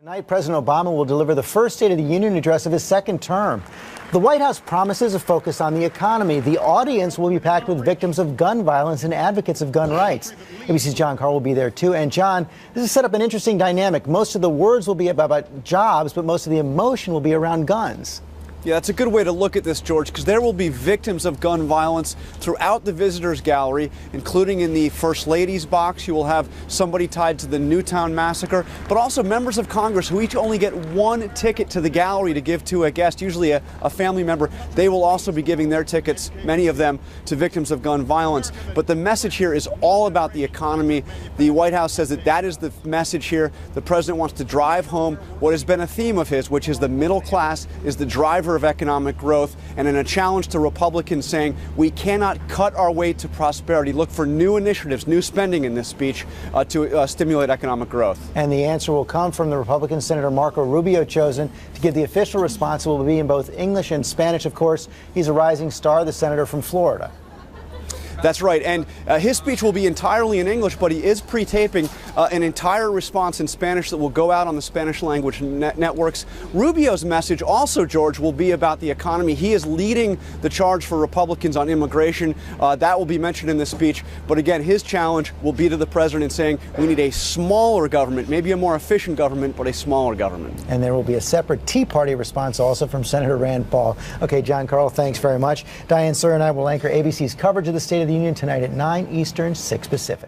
Tonight, President Obama will deliver the first State of the Union address of his second term. The White House promises a focus on the economy. The audience will be packed with victims of gun violence and advocates of gun rights. ABC's Jon Karl will be there, too. And, John, this has set up an interesting dynamic. Most of the words will be about jobs, but most of the emotion will be around guns. Yeah, that's a good way to look at this, George, because there will be victims of gun violence throughout the visitors gallery, including in the First Lady's box. You will have somebody tied to the Newtown massacre, but also members of Congress who each only get one ticket to the gallery to give to a guest, usually a family member. They will also be giving their tickets, many of them, to victims of gun violence. But the message here is all about the economy. The White House says that is the message here. The president wants to drive home what has been a theme of his, which is the middle class is the driver of economic growth, and in a challenge to Republicans saying we cannot cut our way to prosperity. Look for new initiatives, new spending in this speech to stimulate economic growth. And the answer will come from the Republican Senator Marco Rubio, chosen to give the official response. It will be in both English and Spanish, of course. He's a rising star, the senator from Florida. That's right, and his speech will be entirely in English, but he is pre-taping an entire response in Spanish that will go out on the Spanish language networks. Rubio's message also, George, will be about the economy. He is leading the charge for Republicans on immigration. That will be mentioned in the speech, but again, his challenge will be to the president saying we need a smaller government, maybe a more efficient government, but a smaller government. And there will be a separate Tea Party response also from Senator Rand Paul. Okay, Jon Karl, thanks very much. Diane Sawyer and I will anchor ABC's coverage of the State of the Union tonight at 9 Eastern, 6 Pacific.